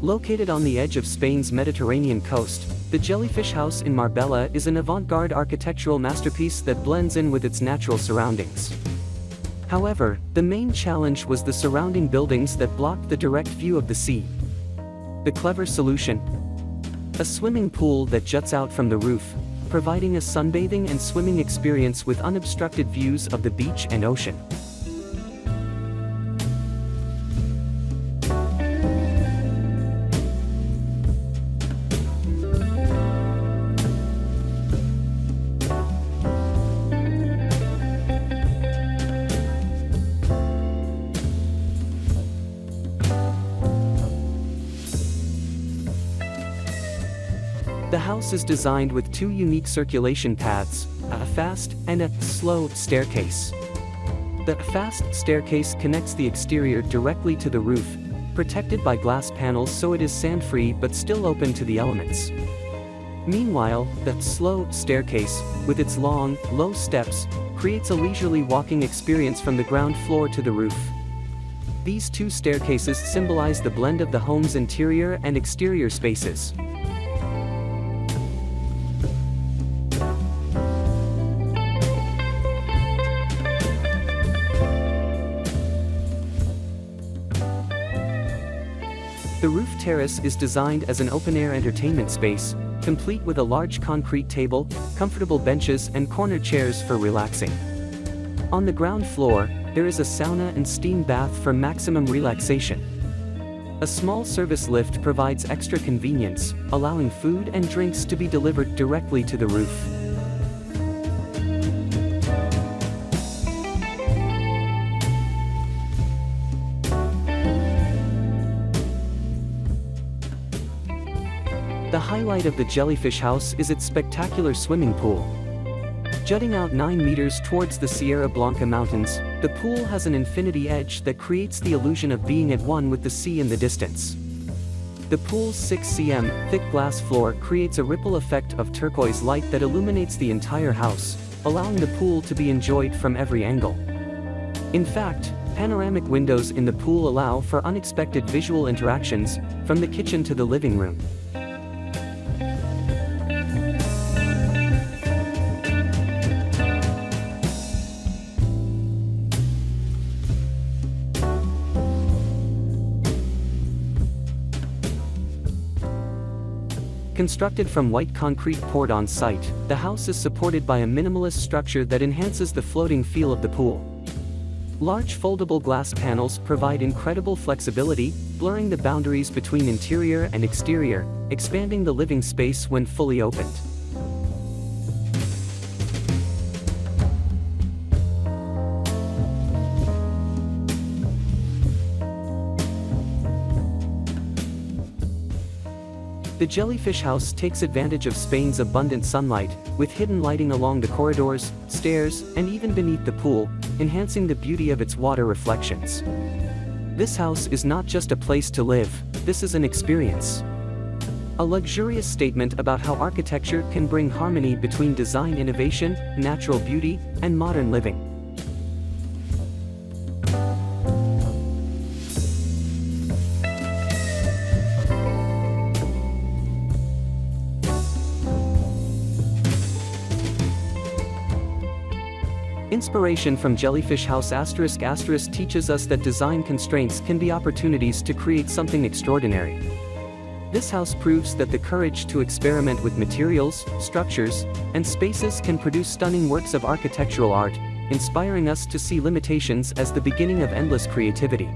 Located on the edge of Spain's Mediterranean coast, the Jellyfish House in Marbella is an avant-garde architectural masterpiece that blends in with its natural surroundings. However, the main challenge was the surrounding buildings that blocked the direct view of the sea. The clever solution? A swimming pool that juts out from the roof, providing a sunbathing and swimming experience with unobstructed views of the beach and ocean. The house is designed with two unique circulation paths, a fast and a slow staircase. The fast staircase connects the exterior directly to the roof, protected by glass panels so it is sand-free but still open to the elements. Meanwhile, the slow staircase, with its long, low steps, creates a leisurely walking experience from the ground floor to the roof. These two staircases symbolize the blend of the home's interior and exterior spaces. The roof terrace is designed as an open-air entertainment space, complete with a large concrete table, comfortable benches and corner chairs for relaxing. On the ground floor, there is a sauna and steam bath for maximum relaxation. A small service lift provides extra convenience, allowing food and drinks to be delivered directly to the roof. The highlight of the Jellyfish House is its spectacular swimming pool. Jutting out 9 meters towards the Sierra Blanca mountains, the pool has an infinity edge that creates the illusion of being at one with the sea in the distance. The pool's 6 cm thick glass floor creates a ripple effect of turquoise light that illuminates the entire house, allowing the pool to be enjoyed from every angle. In fact, panoramic windows in the pool allow for unexpected visual interactions, from the kitchen to the living room. Constructed from white concrete poured on site, the house is supported by a minimalist structure that enhances the floating feel of the pool. Large foldable glass panels provide incredible flexibility, blurring the boundaries between interior and exterior, expanding the living space when fully opened. The Jellyfish House takes advantage of Spain's abundant sunlight, with hidden lighting along the corridors, stairs, and even beneath the pool, enhancing the beauty of its water reflections. This house is not just a place to live, this is an experience. A luxurious statement about how architecture can bring harmony between design innovation, natural beauty, and modern living. Inspiration from Jellyfish House *** teaches us that design constraints can be opportunities to create something extraordinary. This house proves that the courage to experiment with materials, structures, and spaces can produce stunning works of architectural art, inspiring us to see limitations as the beginning of endless creativity.